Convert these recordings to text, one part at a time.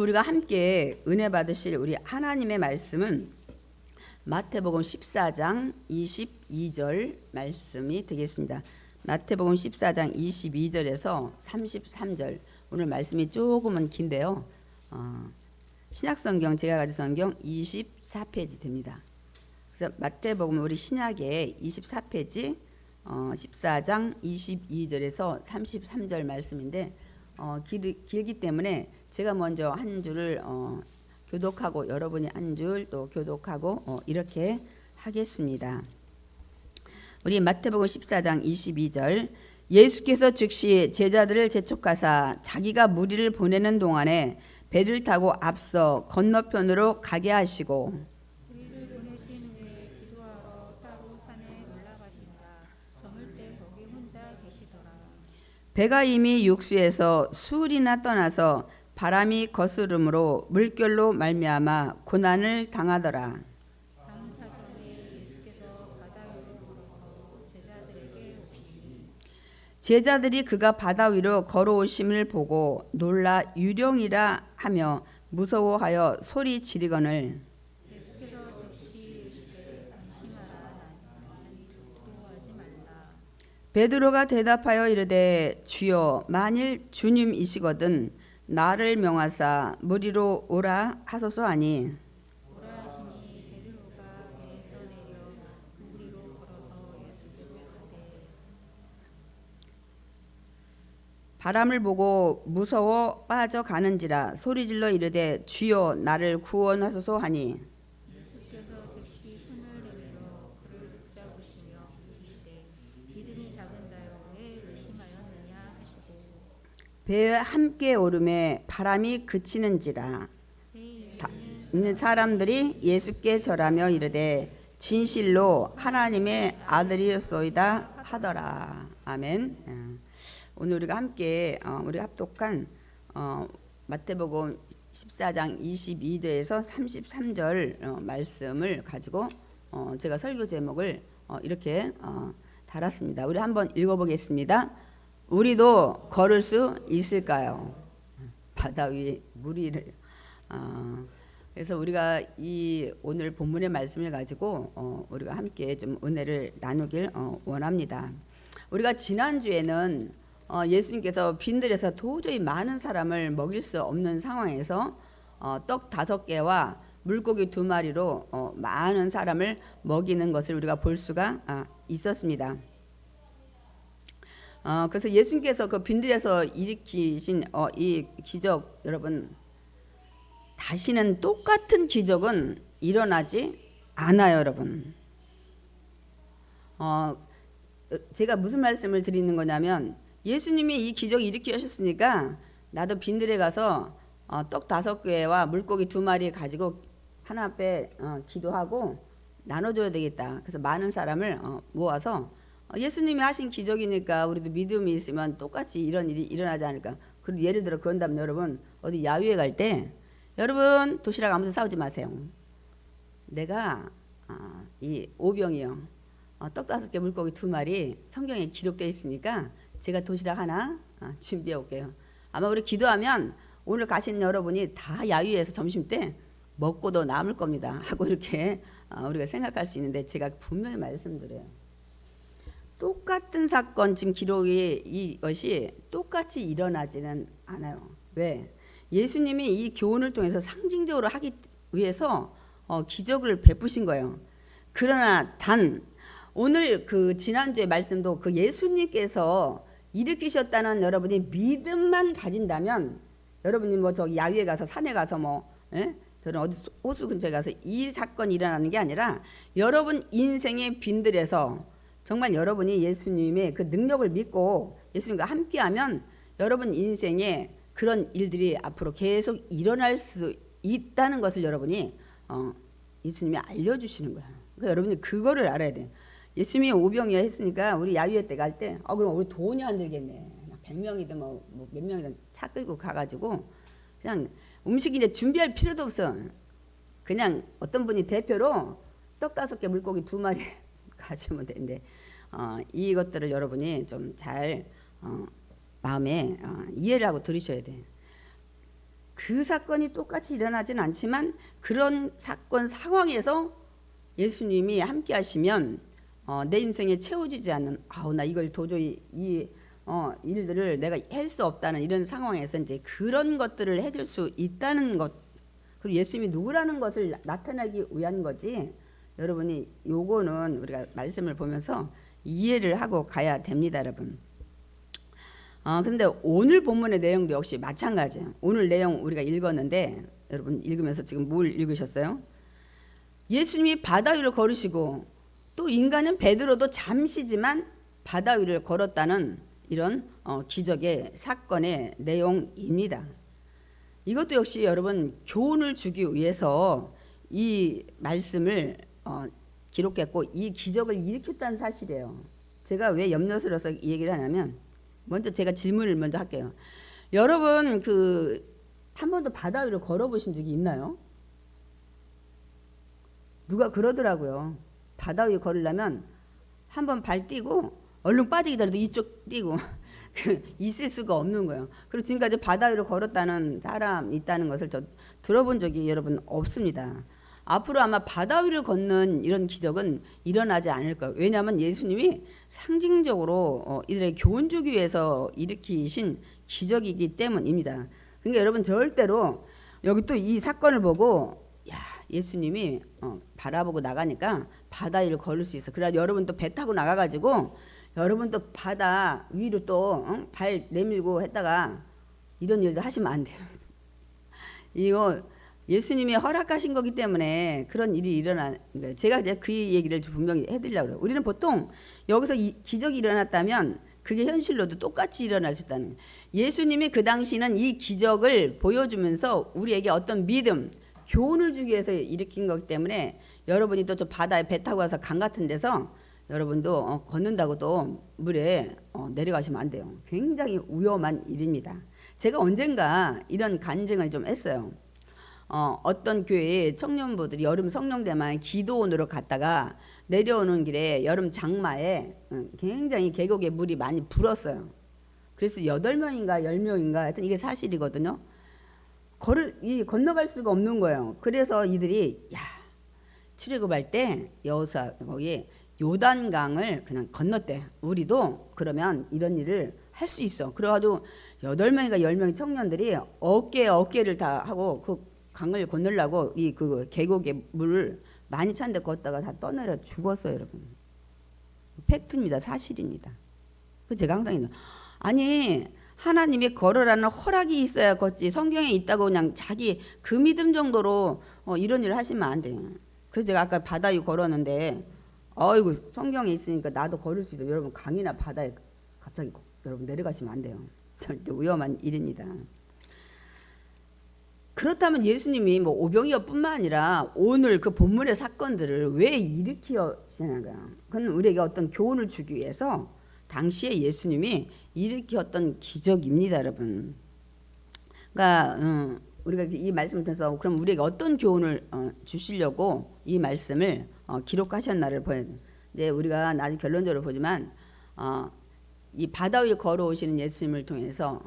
우리가 함께 은혜 받으실 우리 하나님의 말씀은 마태복음 14장 22절 말씀이 되겠습니다. 마태복음 14장 22절에서 33절, 오늘 말씀이 조금은 긴데요. 신약성경, 제가 가진 성경 24페이지 됩니다. 그래서 마태복음 우리 신약의 24페이지 14장 22절에서 33절 말씀인데 길기 때문에 제가 먼저 한 줄을 교독하고 여러분이 한 줄 또 교독하고 이렇게 하겠습니다. 우리 마태복음 14장 22절, 예수께서 즉시 제자들을 재촉하사 자기가 무리를 보내는 동안에 배를 타고 앞서 건너편으로 가게 하시고 우리를 보내신 후에 기도하러 따로 산에 올라가신다. 저물 때 거기 혼자 계시더라. 배가 이미 육수에서 수울이나 떠나서 바람이 거스름으로 물결로 말미암아 고난을 당하더라. 다음 사절에 예수께서 바다 위로 걸어서 제자들에게 오시니 제자들이 그가 바다 위로 걸어오심을 보고 놀라 유령이라 하며 무서워하여 소리 지르거늘 예수께서 즉시 이르시되 안심하라. 나니 두려워하지 말라. 베드로가 대답하여 이르되 주여, 만일 주님이시거든 나를 명하사 무리로 오라 하소서 하니 오라 하시니 베드로가 배에서 내려 무리로 걸어서 예수께로 가되 바람을 보고 무서워 빠져가는지라 소리질러 이르되 주여 나를 구원하소서 하니 예수께서 즉시 손을 내밀어 그를 붙잡으시며 이르시되 믿음이 작은 자여 왜 의심하였느냐 하시고 배에 함께 오름에 바람이 그치는지라 있는 사람들이 예수께 절하며 이르되 진실로 하나님의 아들이었소이다 하더라. 아멘. 오늘 우리가 함께 우리 합독한 마태복음 14장 22절에서 33절 말씀을 가지고 제가 설교 제목을 이렇게 달았습니다. 우리 한번 읽어보겠습니다. 우리도 걸을 수 있을까요? 바다 위 무리를 그래서 우리가 이 오늘 본문의 말씀을 가지고 우리가 함께 좀 은혜를 나누길 원합니다. 우리가 지난주에는 예수님께서 빈들에서 도저히 많은 사람을 먹일 수 없는 상황에서 떡 5개와 물고기 2마리로 많은 사람을 먹이는 것을 우리가 볼 수가 있었습니다. 그래서 예수님께서 그 빈들에서 일으키신 이 기적, 여러분 다시는 똑같은 기적은 일어나지 않아요, 여러분. 제가 무슨 말씀을 드리는 거냐면, 예수님이 이 기적 일으키셨으니까 나도 빈들에 가서 떡 5개와 물고기 2마리 가지고 하나 앞에 기도하고 나눠줘야 되겠다. 그래서 많은 사람을 모아서 예수님이 하신 기적이니까 우리도 믿음이 있으면 똑같이 이런 일이 일어나지 않을까. 그리고 예를 들어 그런다면 여러분 어디 야유회 갈 때 여러분 도시락 아무도 싸우지 마세요. 내가 이 오병이요, 떡 5개 물고기 2마리 성경에 기록되어 있으니까 제가 도시락 하나 준비해 올게요. 아마 우리 기도하면 오늘 가신 여러분이 다 야유회에서 점심 때 먹고도 남을 겁니다 하고 이렇게 우리가 생각할 수 있는데, 제가 분명히 말씀드려요. 똑같은 사건, 지금 기록이 이것이 똑같이 일어나지는 않아요. 왜? 예수님이 이 교훈을 통해서 상징적으로 하기 위해서 기적을 베푸신 거예요. 그러나 단 오늘 그 지난주의 말씀도 그 예수님께서 일으키셨다는 여러분이 믿음만 가진다면, 여러분이 뭐 저기 야외에 가서 산에 가서 저는 어디 호수 근처에 가서 이 사건이 일어나는 게 아니라 여러분 인생의 빈들에서 정말 여러분이 예수님의 그 능력을 믿고 예수님과 함께하면 여러분 인생에 그런 일들이 앞으로 계속 일어날 수 있다는 것을 여러분이 예수님이 알려주시는 거예요. 그러니까 여러분이 그거를 알아야 돼요. 예수님이 오병이어 했으니까 우리 야유회 때 갈 때 그럼 우리 돈이 안 들겠네. 100명이든 뭐 몇 명이든 차 끌고 가가지고 그냥 음식 이제 준비할 필요도 없어. 그냥 어떤 분이 대표로 떡 5개 물고기 2마리 가지면 되는데 이것들을 여러분이 좀 잘 마음에 이해를 하고 들으셔야 돼. 그 사건이 똑같이 일어나진 않지만 그런 사건 상황에서 예수님이 함께 하시면 내 인생에 채워지지 않는 나 이걸 도저히 이 일들을 내가 할 수 없다는 이런 상황에서 이제 그런 것들을 해줄 수 있다는 것, 그리고 예수님이 누구라는 것을 나타내기 위한 거지. 여러분이 요거는 우리가 말씀을 보면서 이해를 하고 가야 됩니다, 여러분. 근데 오늘 본문의 내용도 역시 마찬가지예요. 오늘 내용 우리가 읽었는데 여러분 읽으면서 지금 뭘 읽으셨어요? 예수님이 바다 위를 걸으시고 또 인간은 베드로도 잠시지만 바다 위를 걸었다는 이런 기적의 사건의 내용입니다. 이것도 역시 여러분 교훈을 주기 위해서 이 말씀을 기록했고 이 기적을 일으켰다는 사실이에요. 제가 왜 염려스러워서 이 얘기를 하냐면 먼저 제가 질문을 먼저 할게요. 여러분 한 번도 바다 위를 걸어보신 적이 있나요? 누가 그러더라고요. 바다 위에 걸으려면 한번 발 띄고 얼른 빠지기 전에도 이쪽 띄고 있을 수가 없는 거예요. 그리고 지금까지 바다 위로 걸었다는 사람 있다는 것을 저 들어본 적이 여러분 없습니다. 앞으로 아마 바다 위를 걷는 이런 기적은 일어나지 않을 거예요. 왜냐하면 예수님이 상징적으로 이들의 교훈 주기 위해서 일으키신 기적이기 때문입니다. 그러니까 여러분 절대로 여기 또 이 사건을 보고 예수님이 바라보고 나가니까 바다 위를 걸을 수 있어. 그래야 여러분 또 배 타고 나가가지고 여러분 또 바다 위로 또 발 내밀고 했다가 이런 일도 하시면 안 돼요. 이거 예수님이 허락하신 거기 때문에 그런 일이 일어나는 거예요. 제가 이제 그 얘기를 분명히 해드리려고 그래요. 우리는 보통 여기서 이 기적이 일어났다면 그게 현실로도 똑같이 일어날 수 있다는 거예요. 예수님이 그 당시는 이 기적을 보여주면서 우리에게 어떤 믿음, 교훈을 주기 위해서 일으킨 거기 때문에 여러분이 또 저 바다에 배 타고 가서 강 같은 데서 여러분도 걷는다고 또 물에 내려가시면 안 돼요. 굉장히 위험한 일입니다. 제가 언젠가 이런 간증을 좀 했어요. 어떤 교회에 청년부들이 여름 성령대만 기도원으로 갔다가 내려오는 길에 여름 장마에 굉장히 계곡에 물이 많이 불었어요. 그래서 8명인가 10명인가 하여튼 이게 사실이거든요. 건너갈 수가 없는 거예요. 그래서 이들이 출애굽할 때 여호수아 거기 요단강을 그냥 건넜대. 우리도 그러면 이런 일을 할 수 있어. 그래가지고 8명인가 10명의 청년들이 어깨를 다 하고 그 강을 건너려고 그 계곡에 물을 많이 찬데 걷다가 다 떠내려 죽었어요, 여러분. 팩트입니다. 사실입니다. 그 제가 항상 아니 하나님이 걸으라는 허락이 있어야 걷지 성경에 있다고 그냥 자기 그 믿음 정도로 이런 일을 하시면 안 돼요. 그래서 제가 아까 바다 위 걸었는데 아이고 성경에 있으니까 나도 걸을 수 있어. 여러분 강이나 바다에 갑자기 여러분 내려가시면 안 돼요. 절대 위험한 일입니다. 그렇다면 예수님이 뭐 오병이어뿐만 아니라 오늘 그 본문의 사건들을 왜 일으키시는가? 그건 우리에게 어떤 교훈을 주기 위해서 당시에 예수님이 일으켰던 기적입니다, 여러분. 그러니까 우리가 이 말씀을 통해서 그럼 우리에게 어떤 교훈을 주시려고 이 말씀을 기록하셨나를 보여요. 이제 우리가 나중에 결론적으로 보지만 이 바다 위에 걸어오시는 예수님을 통해서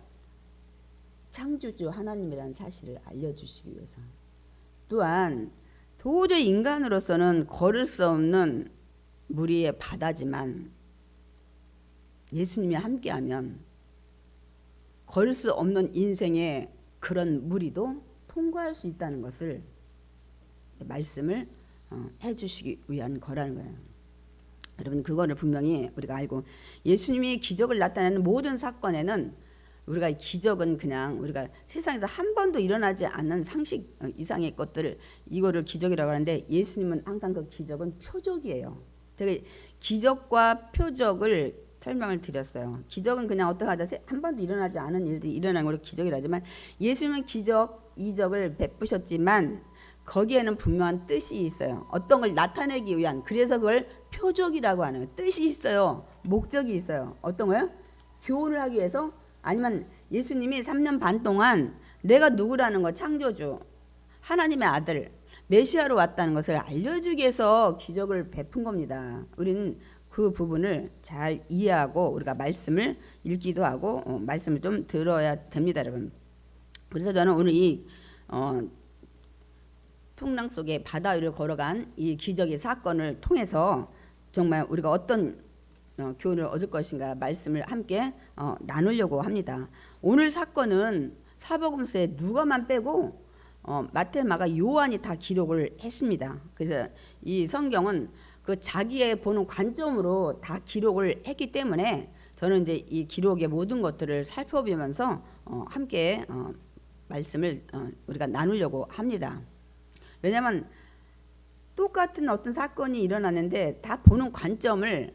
창조주 하나님이라는 사실을 알려주시기 위해서 또한 도저히 인간으로서는 걸을 수 없는 무리의 바다지만 예수님이 함께하면 걸을 수 없는 인생의 그런 무리도 통과할 수 있다는 것을 말씀을 해주시기 위한 거라는 거예요. 여러분 그거를 분명히 우리가 알고 예수님이 기적을 나타내는 모든 사건에는 우리가 기적은 그냥 우리가 세상에서 한 번도 일어나지 않는 상식 이상의 것들을 이거를 기적이라고 하는데 예수님은 항상 그 기적은 표적이에요. 제가 기적과 표적을 설명을 드렸어요. 기적은 그냥 어떻게 하다 한 번도 일어나지 않은 일들이 일어나는 걸 기적이라 하지만 예수님은 기적, 이적을 베푸셨지만 거기에는 분명한 뜻이 있어요. 어떤 걸 나타내기 위한 그래서 그걸 표적이라고 하는 거예요. 뜻이 있어요. 목적이 있어요. 어떤 거요? 교훈을 하기 위해서 아니면 예수님이 3년 반 동안 내가 누구라는 거 창조주 하나님의 아들 메시아로 왔다는 것을 알려주기 위해서 기적을 베푼 겁니다. 우리는 그 부분을 잘 이해하고 우리가 말씀을 읽기도 하고 말씀을 좀 들어야 됩니다, 여러분. 그래서 저는 오늘 이 풍랑 속에 바다 위를 걸어간 이 기적의 사건을 통해서 정말 우리가 어떤 교훈을 얻을 것인가 말씀을 함께 나누려고 합니다. 오늘 사건은 사복음서에 누가만 빼고 마태, 마가, 요한이 다 기록을 했습니다. 그래서 이 성경은 그 자기의 보는 관점으로 다 기록을 했기 때문에 저는 이제 이 기록의 모든 것들을 살펴보면서 함께 말씀을 우리가 나누려고 합니다. 왜냐하면 똑같은 어떤 사건이 일어나는데 다 보는 관점을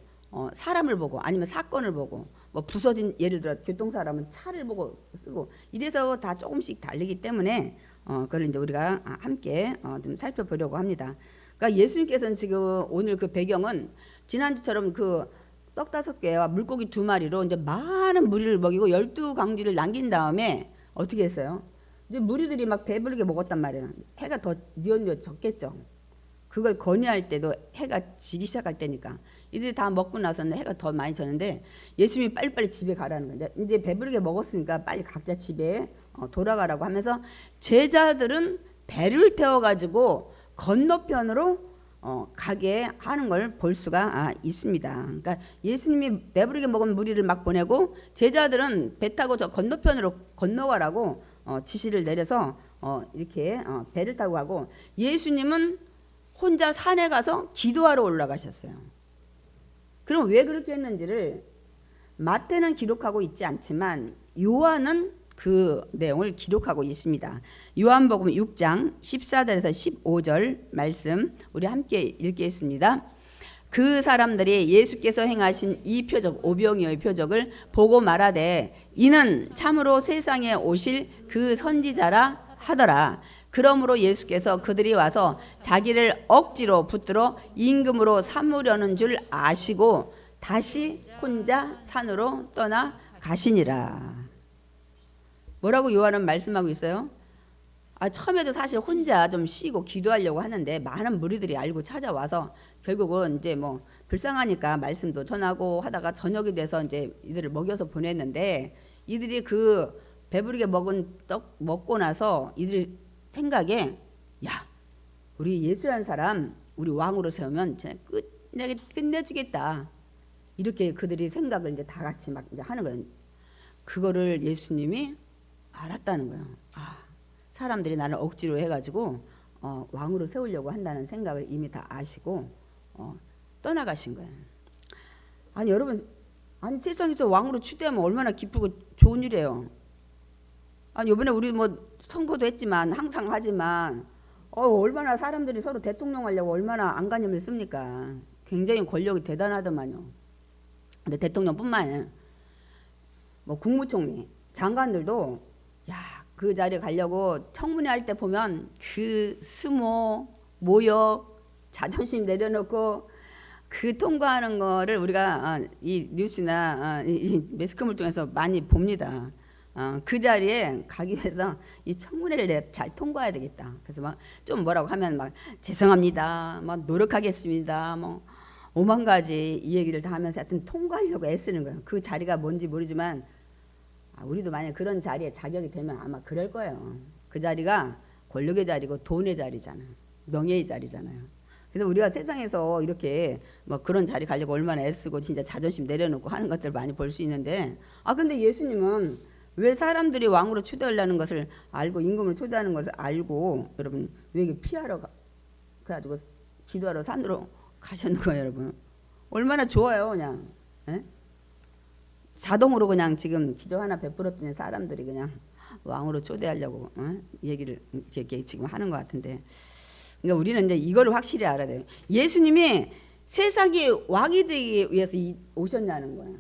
사람을 보고 아니면 사건을 보고 뭐 부서진 예를 들어 교통사람은 차를 보고 쓰고 이래서 다 조금씩 다르기 때문에 그걸 이제 우리가 함께 좀 살펴보려고 합니다. 그러니까 예수님께서는 지금 오늘 그 배경은 지난주처럼 그 떡 5개와 물고기 2마리로 이제 많은 무리를 먹이고 12강쥐를 남긴 다음에 어떻게 했어요? 이제 무리들이 막 배부르게 먹었단 말이에요. 해가 더 뉘엿뉘엿 졌겠죠. 그걸 건의할 때도 해가 지기 시작할 때니까 이들이 다 먹고 나서는 해가 더 많이 졌는데 예수님이 빨리빨리 집에 가라는 거예요. 이제 배부르게 먹었으니까 빨리 각자 집에 돌아가라고 하면서 제자들은 배를 태워가지고 건너편으로 가게 하는 걸 볼 수가 있습니다. 그러니까 예수님이 배부르게 먹은 무리를 막 보내고 제자들은 배 타고 저 건너편으로 건너가라고 지시를 내려서 이렇게 배를 타고 가고 예수님은 혼자 산에 가서 기도하러 올라가셨어요. 그럼 왜 그렇게 했는지를 마태는 기록하고 있지 않지만 요한은 그 내용을 기록하고 있습니다. 요한복음 6장 14절에서 15절 말씀 우리 함께 읽겠습니다. 그 사람들이 예수께서 행하신 이 표적 오병이어의 표적을 보고 말하되 이는 참으로 세상에 오실 그 선지자라 하더라. 그러므로 예수께서 그들이 와서 자기를 억지로 붙들어 임금으로 삼으려는 줄 아시고 다시 혼자 산으로 떠나 가시니라. 뭐라고 요한은 말씀하고 있어요? 처음에도 사실 혼자 좀 쉬고 기도하려고 하는데 많은 무리들이 알고 찾아와서 결국은 이제 뭐 불쌍하니까 말씀도 전하고 하다가 저녁이 돼서 이제 이들을 먹여서 보냈는데 이들이 그 배부르게 먹은 떡 먹고 나서 이들이 생각에 야 우리 예수라는 사람 우리 왕으로 세우면 끝내주겠다 이렇게 그들이 생각을 이제 다 같이 막 이제 하는 거예요. 그거를 예수님이 알았다는 거예요. 사람들이 나를 억지로 해가지고 왕으로 세우려고 한다는 생각을 이미 다 아시고 떠나가신 거예요. 아니 여러분, 아니 세상에서 왕으로 추대하면 얼마나 기쁘고 좋은 일이에요. 아니 이번에 우리 뭐 선거도 했지만 항상 하지만 얼마나 사람들이 서로 대통령 하려고 얼마나 안간힘을 씁니까? 굉장히 권력이 대단하더만요. 근데 대통령뿐만 아니라 뭐 국무총리, 장관들도 그 자리에 가려고 청문회 할 때 보면 그 스모, 모욕, 자존심 내려놓고 그 통과하는 거를 우리가 이 뉴스나 이 매스컴을 통해서 많이 봅니다. 그 자리에 가기 위해서 이 청문회를 잘 통과해야 되겠다. 그래서 막 좀 뭐라고 하면 막 죄송합니다, 막 노력하겠습니다, 뭐 5만 가지 이 얘기를 다 하면서 하여튼 통과하려고 애쓰는 거예요. 그 자리가 뭔지 모르지만 우리도 만약 그런 자리에 자격이 되면 아마 그럴 거예요. 그 자리가 권력의 자리고 돈의 자리잖아요. 명예의 자리잖아요. 그래서 우리가 세상에서 이렇게 뭐 그런 자리 가려고 얼마나 애쓰고 진짜 자존심 내려놓고 하는 것들 많이 볼 수 있는데 근데 예수님은 왜 사람들이 왕으로 초대하려는 것을 알고 임금을 초대하는 것을 알고 여러분 왜 이게 피하러 그래가지고 기도하러 산으로 가셨는 거예요. 여러분 얼마나 좋아요. 그냥 자동으로 그냥 지금 기적 하나 베풀었더니 사람들이 그냥 왕으로 초대하려고 얘기를 이렇게 지금 하는 것 같은데, 그러니까 우리는 이제 이거를 확실히 알아야 돼요. 예수님이 세상의 왕이 되기 위해서 오셨냐는 거예요.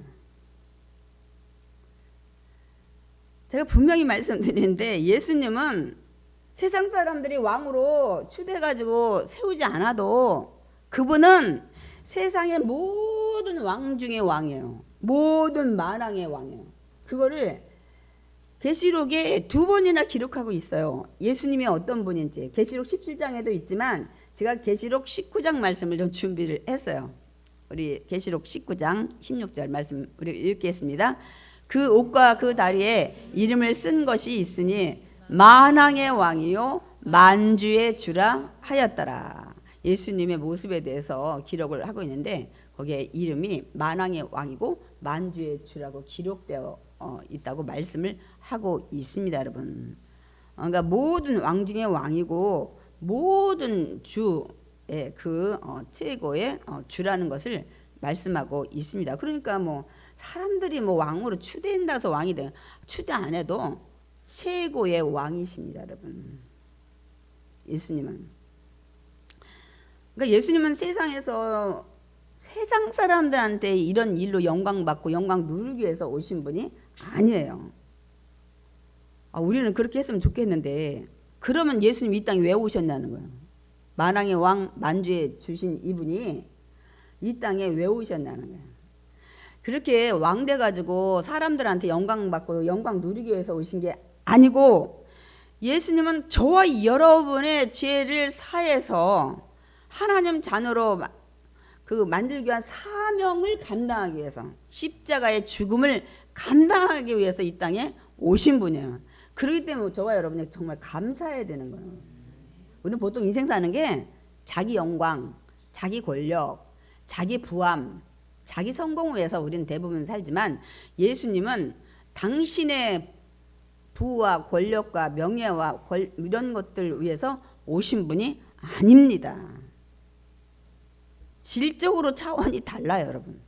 제가 분명히 말씀드리는데 예수님은 세상 사람들이 왕으로 추대해가지고 세우지 않아도 그분은 세상의 모든 왕 중에 왕이에요. 모든 만왕의 왕이에요. 그거를 계시록에 2번이나 기록하고 있어요. 예수님이 어떤 분인지. 계시록 17장에도 있지만 제가 계시록 19장 말씀을 좀 준비를 했어요. 우리 계시록 19장 16절 말씀 우리 읽겠습니다. 그 옷과 그 다리에 이름을 쓴 것이 있으니 만왕의 왕이요 만주의 주라 하였더라. 예수님의 모습에 대해서 기록을 하고 있는데 거기에 이름이 만왕의 왕이고 만주의 주라고 기록되어 있다고 말씀을 하고 있습니다, 여러분. 그러니까 모든 왕 중에 왕이고 모든 주의 그 최고의 주라는 것을 말씀하고 있습니다. 그러니까 뭐 사람들이 뭐 왕으로 추대한다서 왕이 돼 추대 안 해도 최고의 왕이십니다, 여러분. 예수님은. 그러니까 예수님은 세상에서 세상 사람들한테 이런 일로 영광 받고 영광 누리기 위해서 오신 분이 아니에요. 우리는 그렇게 했으면 좋겠는데 그러면 예수님 이 땅에 왜 오셨냐는 거예요. 만왕의 왕 만주에 주신 이분이 이 땅에 왜 오셨냐는 거예요. 그렇게 왕 돼가지고 사람들한테 영광 받고 영광 누리기 위해서 오신 게 아니고 예수님은 저와 여러분의 죄를 사해서 하나님 자녀로 그 만들기 위한 사명을 감당하기 위해서 십자가의 죽음을 감당하기 위해서 이 땅에 오신 분이에요. 그렇기 때문에 저와 여러분이 정말 감사해야 되는 거예요. 우리는 보통 인생 사는 게 자기 영광, 자기 권력, 자기 부함, 자기 성공을 위해서 우리는 대부분 살지만 예수님은 당신의 부와 권력과 명예와 이런 것들 위해서 오신 분이 아닙니다. 질적으로 차원이 달라요, 여러분.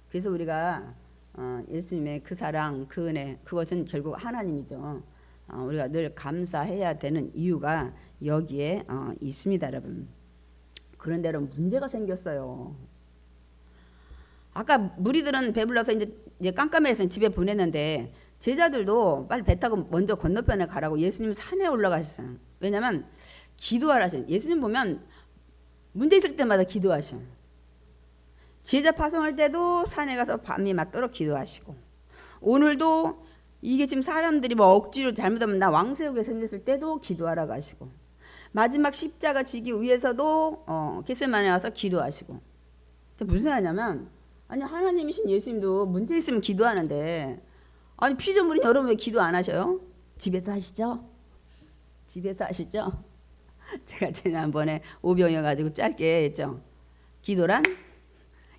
그래서 우리가 예수님의 그 사랑, 그 은혜, 그것은 결국 하나님이죠. 우리가 늘 감사해야 되는 이유가 여기에 있습니다, 여러분. 그런데 여러분 문제가 생겼어요. 아까 무리들은 배불러서 이제 깜깜해서 집에 보냈는데 제자들도 빨리 배 타고 먼저 건너편에 가라고 예수님 산에 올라가셨어요. 왜냐하면 기도하라 하신. 예수님 보면 문제 있을 때마다 기도하셔. 제자 파송할 때도 산에 가서 밤이 맞도록 기도하시고 오늘도 이게 지금 사람들이 뭐 억지로 잘못하면 나 왕 세우게 생겼을 때도 기도하라고 하시고 마지막 십자가 지기 위해서도 겟세마네 와서 기도하시고. 무슨 말이냐면 아니 하나님이신 예수님도 문제 있으면 기도하는데 아니 피조물인 여러분 왜 기도 안 하셔요? 집에서 하시죠? 집에서 하시죠? 제가 지난번에 오병이어가지고 짧게 했죠. 기도란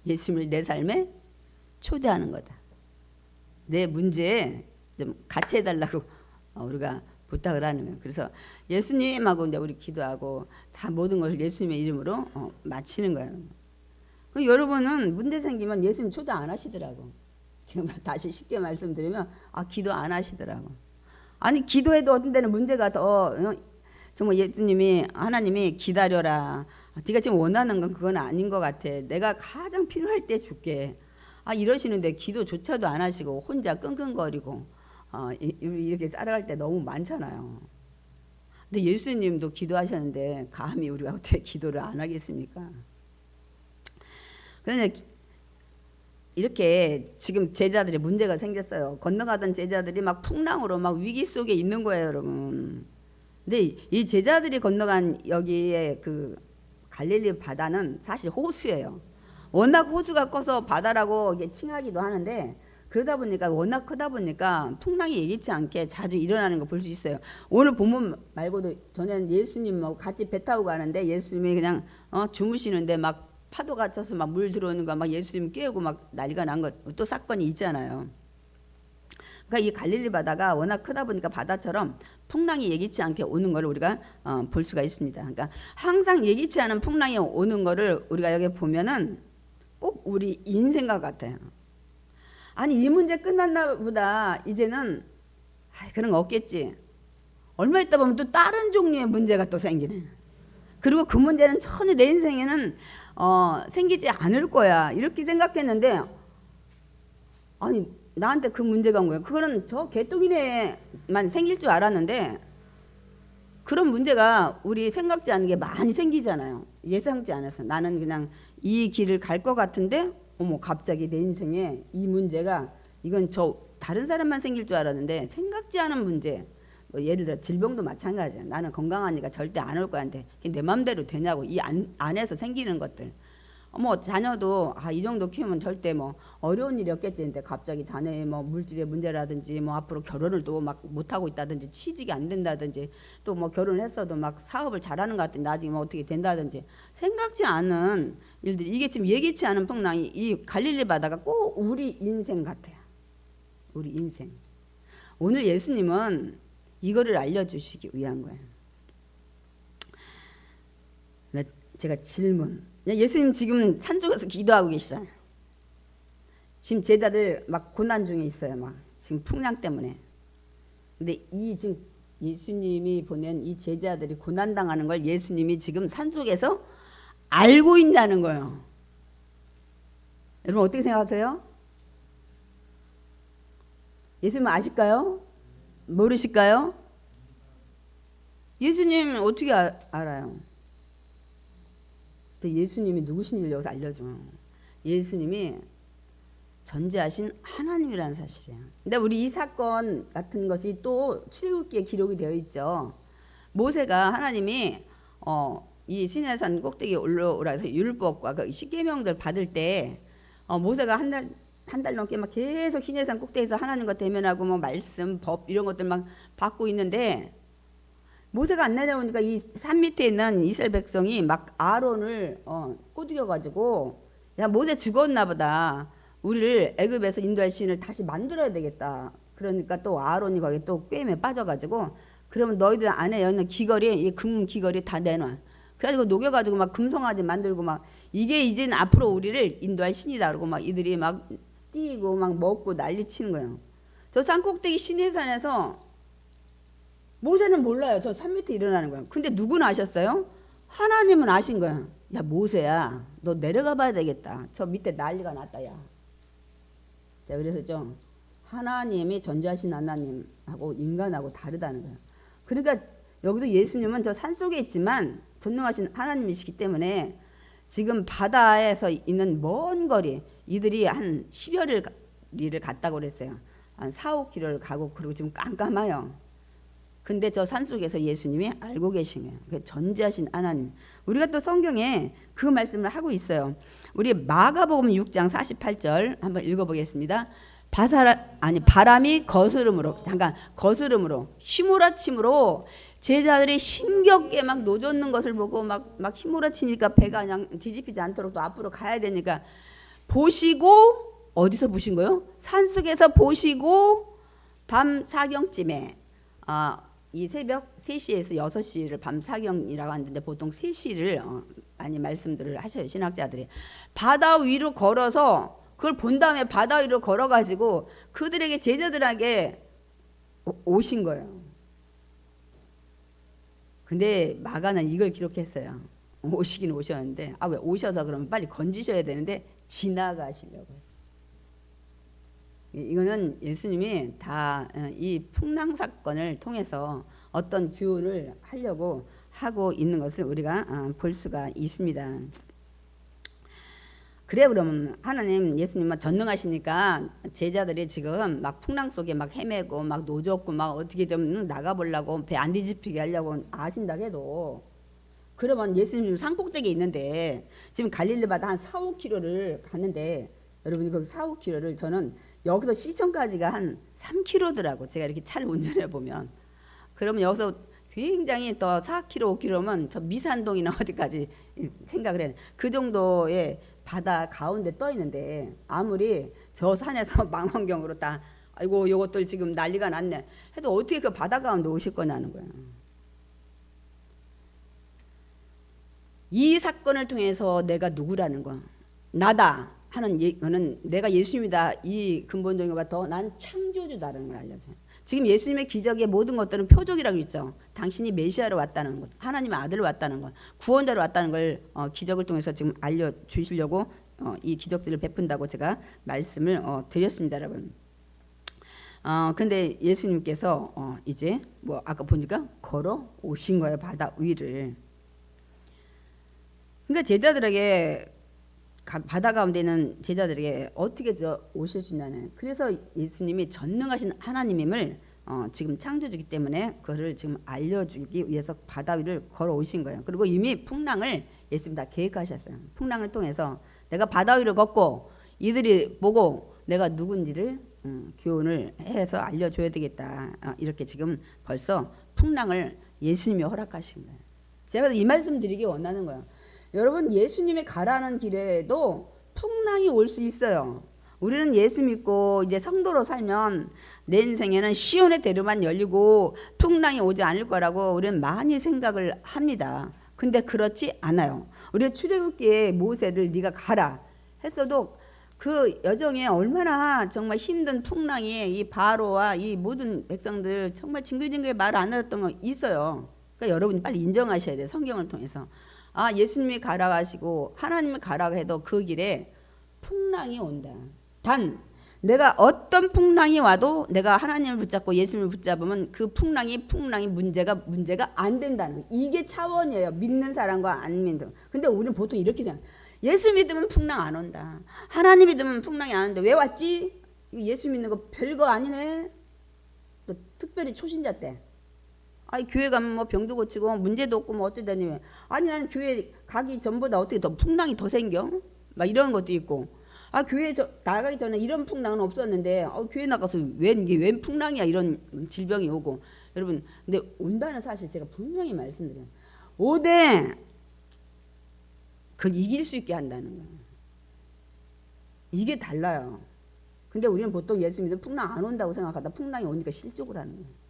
예수님을 내 삶에 초대하는 거다. 내 문제에 좀 같이 해달라고 우리가 부탁을 하는 거예요. 그래서 예수님하고 이제 우리 기도하고 다 모든 것을 예수님의 이름으로 마치는 거예요. 여러분은 문제 생기면 예수님 초대 안 하시더라고. 지금 다시 쉽게 말씀드리면 기도 안 하시더라고. 아니 기도해도 어떤 데는 문제가 더 정말 예수님이 하나님이 기다려라. 네가 지금 원하는 건 그건 아닌 것 같아. 내가 가장 필요할 때 줄게. 이러시는데 기도조차도 안 하시고 혼자 끙끙거리고 이렇게 살아갈 때 너무 많잖아요. 근데 예수님도 기도하셨는데 감히 우리가 어떻게 기도를 안 하겠습니까? 그런데 이렇게 지금 제자들이 문제가 생겼어요. 건너가던 제자들이 막 풍랑으로 막 위기 속에 있는 거예요, 여러분. 근데 이 제자들이 건너간 여기에 그 갈릴리 바다는 사실 호수예요. 워낙 호수가 커서 바다라고 이게 칭하기도 하는데 그러다 보니까 워낙 크다 보니까 풍랑이 예기치 않게 자주 일어나는 거 볼 수 있어요. 오늘 본문 말고도 전에는 예수님하고 같이 배 타고 가는데 예수님이 그냥 주무시는데 막 파도가 쳐서 막 물 들어오는 거 막 예수님 깨우고 막 난리가 난 것 또 사건이 있잖아요. 그러니까 이 갈릴리 바다가 워낙 크다 보니까 바다처럼 풍랑이 예기치 않게 오는 걸 우리가 볼 수가 있습니다. 그러니까 항상 예기치 않은 풍랑이 오는 거를 우리가 여기 보면은 꼭 우리 인생과 같아요. 아니 이 문제 끝났나 보다. 이제는 그런 거 없겠지. 얼마 있다 보면 또 다른 종류의 문제가 또 생기네. 그리고 그 문제는 전혀 내 인생에는 생기지 않을 거야. 이렇게 생각했는데 아니 나한테 그 문제가 온 거예요. 그거는 저 개똥이네만 생길 줄 알았는데 그런 문제가 우리 생각지 않은 게 많이 생기잖아요. 예상치 않았어. 나는 그냥 이 길을 갈 것 같은데 어머 갑자기 내 인생에 이 문제가 이건 저 다른 사람만 생길 줄 알았는데 생각지 않은 문제. 예를 들어 질병도 마찬가지야. 나는 건강하니까 절대 안 올 거야. 내 맘대로 되냐고 이 안에서 생기는 것들. 뭐 자녀도 이 정도 키우면 절대 뭐 어려운 일이 없겠지. 근데 갑자기 자녀의 뭐 물질의 문제라든지 뭐 앞으로 결혼을 또 막 못하고 있다든지 취직이 안 된다든지 또 뭐 결혼을 했어도 막 사업을 잘하는 것 같더니 나중에 뭐 어떻게 된다든지 생각지 않은 일들이, 이게 지금 예기치 않은 풍랑이 이 갈릴리 바다가 꼭 우리 인생 같아요. 우리 인생. 오늘 예수님은 이거를 알려주시기 위한 거예요. 제가 질문. 예수님 지금 산쪽에서 기도하고 계시잖아요. 지금 제자들 막 고난 중에 있어요. 막 지금 풍랑 때문에. 근데 이 지금 예수님이 보낸 이 제자들이 고난 당하는 걸 예수님이 지금 산속에서 알고 있다는 거예요. 여러분 어떻게 생각하세요? 예수님 아실까요? 모르실까요? 예수님 어떻게 알아요? 예수님이 누구신지를 여기서 알려줘요. 예수님이 전지하신 하나님이라는 사실이에요. 근데 우리 이 사건 같은 것이 또 출애굽기에 기록이 되어 있죠. 모세가 하나님이 이 시내산 꼭대기에 올라오라 해서 율법과 그 십계명들 받을 때 모세가 한 달 넘게 막 계속 시내산 꼭대기에서 하나님과 대면하고 뭐 말씀, 법 이런 것들 막 받고 있는데 모세가 안 내려오니까 이 산 밑에 있는 이스라엘 백성이 막 아론을 꼬드겨 가지고 야 모세 죽었나 보다. 우리를 애굽에서 인도할 신을 다시 만들어야 되겠다. 그러니까 또 아론이 거기 또 꾀임에 빠져가지고 그러면 너희들 안에 있는 귀걸이 이 금 귀걸이 다 내놔. 그래가지고 녹여가지고 막 금송아지 만들고 막 이게 이제는 앞으로 우리를 인도할 신이다 그러고 막 이들이 막 뛰고 막 먹고 난리 치는 거예요. 저 산꼭대기 시내산에서 모세는 몰라요. 저 산 밑에 일어나는 거예요. 근데 누구는 아셨어요? 하나님은 아신 거예요. 야 모세야 너 내려가 봐야 되겠다. 저 밑에 난리가 났다 야. 자 그래서 좀 하나님이 전지하신 하나님하고 인간하고 다르다는 거예요. 그러니까 여기도 예수님은 저 산속에 있지만 전능하신 하나님이시기 때문에 지금 바다에서 있는 먼 거리 이들이 한 10여 리를 갔다고 그랬어요. 한 4, 5km를 가고 그리고 지금 깜깜해요. 근데 저 산속에서 예수님이 알고 계신 거예요. 전지하신 하나님. 우리가 또 성경에 그 말씀을 하고 있어요. 우리 마가복음 6장 48절 한번 읽어보겠습니다. 바람이 거스름으로 잠깐 거스름으로 휘몰아침으로 제자들이 힘겹게 막 노젓는 것을 보고 막 휘몰아치니까 배가 그냥 뒤집히지 않도록 또 앞으로 가야 되니까 보시고 어디서 보신 거예요? 산속에서 보시고 밤 사경쯤에 이 새벽 3시에서 6시를 밤 사경이라고 하는데 보통 3시를 많이 말씀들을 하셔요. 신학자들이. 바다 위로 걸어서 그걸 본 다음에 바다 위로 걸어가지고 그들에게 제자들에게 오신 거예요. 근데 마가는 이걸 기록했어요. 오시긴 오셨는데 왜 오셔서 그러면 빨리 건지셔야 되는데 지나가시려고 했어요. 이거는 예수님이 다 이 풍랑 사건을 통해서 어떤 교훈을 하려고 하고 있는 것을 우리가 볼 수가 있습니다. 그래 그러면 하나님 예수님은 전능하시니까 제자들이 지금 막 풍랑 속에 막 헤매고 막 노젓고 막 어떻게 좀 나가보려고 배 안 뒤집히게 하려고 아신다 해도 그러면 예수님 지금 산꼭대기에 있는데 지금 갈릴리 바다 한 4, 5km를 갔는데 여러분이 그 4, 5km를 저는 여기서 시청까지가 한 3km더라고. 제가 이렇게 차를 운전해 보면 그러면 여기서 굉장히 더 4km, 5km면 저 미산동이나 어디까지 생각을 해요. 그 정도의 바다 가운데 떠 있는데 아무리 저 산에서 망원경으로 다 아이고 요것들 지금 난리가 났네 해도 어떻게 그 바다 가운데 오실 거냐는 거예요. 이 사건을 통해서 내가 누구라는 거 나다 하는 거는 내가 예수님이다 이 근본적인 것보다 더 난 창조주다라는 걸 알려줘요. 지금 예수님의 기적의 모든 것들은 표적이라고 있죠. 당신이 메시아로 왔다는 것, 하나님의 아들로 왔다는 것, 구원자로 왔다는 걸 기적을 통해서 지금 알려주시려고 이 기적들을 베푼다고 제가 말씀을 드렸습니다, 여러분. 근데 예수님께서 이제 뭐 아까 보니까 걸어 오신 거예요, 바다 위를. 그러니까 제자들에게 바다 가운데 있는 제자들에게 어떻게 오실 수 있냐는 그래서 예수님이 전능하신 하나님임을 지금 창조주기 때문에 그거를 지금 알려주기 위해서 바다 위를 걸어오신 거예요. 그리고 이미 풍랑을 예수님 다 계획하셨어요. 풍랑을 통해서 내가 바다 위를 걷고 이들이 보고 내가 누군지를 교훈을 해서 알려줘야 되겠다. 이렇게 지금 벌써 풍랑을 예수님이 허락하신 거예요. 제가 이 말씀 드리기 원하는 거예요. 여러분, 예수님이 가라는 길에도 풍랑이 올 수 있어요. 우리는 예수 믿고 이제 성도로 살면 내 인생에는 시온의 대로만 열리고 풍랑이 오지 않을 거라고 우리는 많이 생각을 합니다. 근데 그렇지 않아요. 우리 출애굽기에 모세를 네가 가라 했어도 그 여정에 얼마나 정말 힘든 풍랑이 이 바로와 이 모든 백성들 정말 징글징글 말 안 하셨던 거 있어요. 그러니까 여러분이 빨리 인정하셔야 돼요. 성경을 통해서. 예수님이 가라 하시고 하나님이 가라 해도 그 길에 풍랑이 온다. 단 내가 어떤 풍랑이 와도 내가 하나님을 붙잡고 예수님을 붙잡으면 그 풍랑이 문제가 안 된다는 거예요. 이게 차원이에요. 믿는 사람과 안 믿는 사람. 근데 우리는 보통 이렇게 생각해요. 예수 믿으면 풍랑 안 온다. 하나님 믿으면 풍랑이 안 온다. 왜 왔지? 예수 믿는 거 별거 아니네. 또 특별히 초신자 때. 교회 가면 뭐 병도 고치고 문제도 없고 뭐 어쩌다니. 나는 교회 가기 전보다 어떻게 더 풍랑이 더 생겨? 막 이런 것도 있고. 교회 나가기 전에 이런 풍랑은 없었는데 교회 나가서 웬 풍랑이야 이런 질병이 오고. 여러분, 근데 온다는 사실 제가 분명히 말씀드려요. 오되 그걸 이길 수 있게 한다는 거예요. 이게 달라요. 근데 우리는 보통 예수 믿으면 풍랑 안 온다고 생각하다 풍랑이 오니까 실족을 하는 거예요.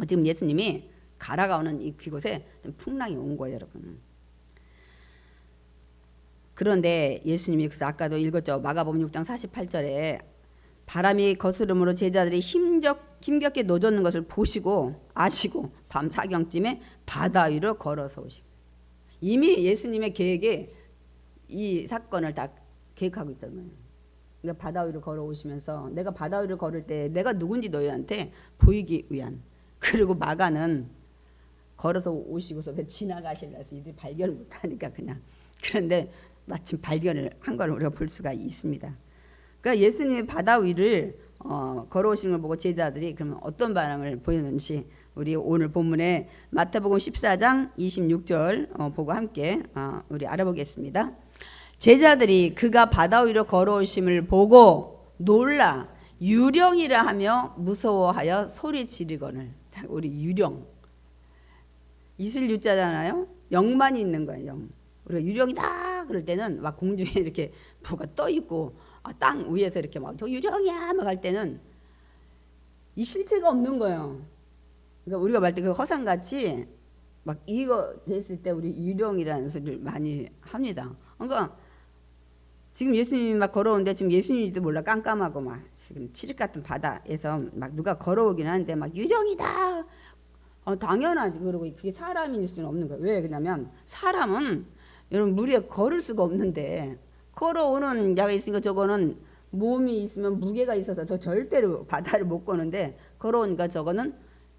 지금 예수님이 가라가 오는 이 그곳에 풍랑이 온 거예요, 여러분. 그런데 예수님이 그래서 아까도 읽었죠. 마가복음 6장 48절에 바람이 거스름으로 제자들이 힘겹게 노젓는 것을 보시고 아시고 밤 사경쯤에 바다 위로 걸어서 오시고. 이미 예수님의 계획에 이 사건을 다 계획하고 있단 말이에요. 그러니까 바다 위로 걸어오시면서 내가 바다 위를 걸을 때 내가 누군지 너희한테 보이기 위한. 그리고 마가는 걸어서 오시고서 지나가시려서 이들이 발견을 못하니까 그냥. 그런데 마침 발견을 한 걸 우리가 볼 수가 있습니다. 그러니까 예수님이 바다 위를 걸어오시는 걸 보고 제자들이 그러면 어떤 반응을 보였는지 우리 오늘 본문에 마태복음 14장 26절 보고 함께 우리 알아보겠습니다. 제자들이 그가 바다 위로 걸어오심을 보고 놀라 유령이라 하며 무서워하여 소리 지르거늘. 우리 유령 이슬 유자잖아요. 영만 있는 거예요. 영. 우리가 유령이다 그럴 때는 막 공중에 이렇게 뭐가 떠 있고 땅 위에서 이렇게 막 저 유령이야 막 할 때는 이 실체가 없는 거예요. 그러니까 우리가 말 때 그 허상같이 막 이거 됐을 때 우리 유령이라는 소리를 많이 합니다. 그러니까 지금 예수님이 막 걸어오는데 지금 예수님도 몰라 깜깜하고 막 지금 칠흑 같은 바다에서 막 누가 걸어오긴 하는데 막 유령이다. 당연하지. 그러고 그게 사람일 수는 없는 거예요. 왜 그러냐면 사람은 여러분 물 위에 걸을 수가 없는데 걸어오는 야가 있으니까 저거는 몸이 있으면 무게가 있어서 저 절대로 바다를 못 거는데 걸어오니까 저거는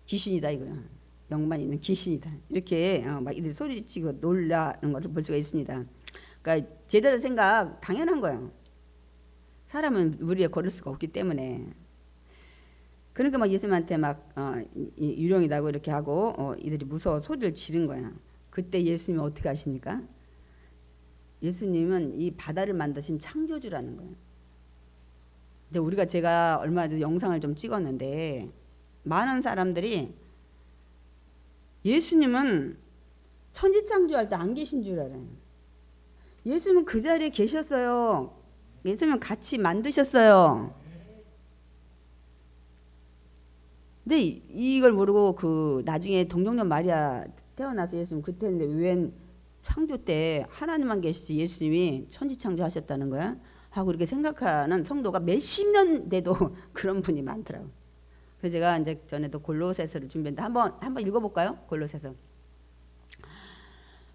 귀신이다 이거야. 영만 있는 귀신이다. 이렇게 막 이들 소리치고 놀라는 것을 볼 수가 있습니다. 그러니까 제자들 생각 당연한 거예요. 사람은 물 위에 걸을 수가 없기 때문에. 그러니까 막 예수님한테 막 유령이다고 이렇게 하고 이들이 무서워 소리를 지른 거야. 그때 예수님은 어떻게 하십니까? 예수님은 이 바다를 만드신 창조주라는 거예요. 근데 제가 얼마 전에 영상을 좀 찍었는데 많은 사람들이 예수님은 천지창조할 때 안 계신 줄 알아요. 예수님은 그 자리에 계셨어요. 예수님은 같이 만드셨어요. 근데 이걸 모르고 나중에 동정녀 마리아 태어나서 예수님 그때인데 웬 창조 때 하나님만 계시지 예수님이 천지창조 하셨다는 거야? 하고 이렇게 생각하는 성도가 몇십 년 돼도 그런 분이 많더라고요. 그래서 제가 이제 전에도 골로새서를 준비했는데 한번 읽어볼까요? 골로새서.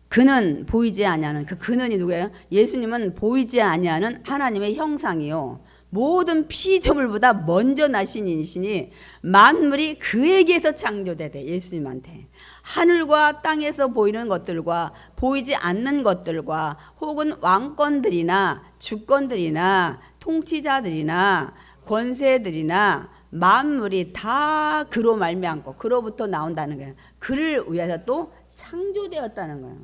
그는 보이지 아니하는 그 그는이 누구예요? 예수님은 보이지 아니하는 하나님의 형상이요 모든 피조물보다 먼저 나신 이시니 만물이 그에게서 창조되되 예수님한테 하늘과 땅에서 보이는 것들과 보이지 않는 것들과 혹은 왕권들이나 주권들이나 통치자들이나 권세들이나 만물이 다 그로 말미암고 그로부터 나온다는 거예요. 그를 위해서 또 창조되었다는 거예요.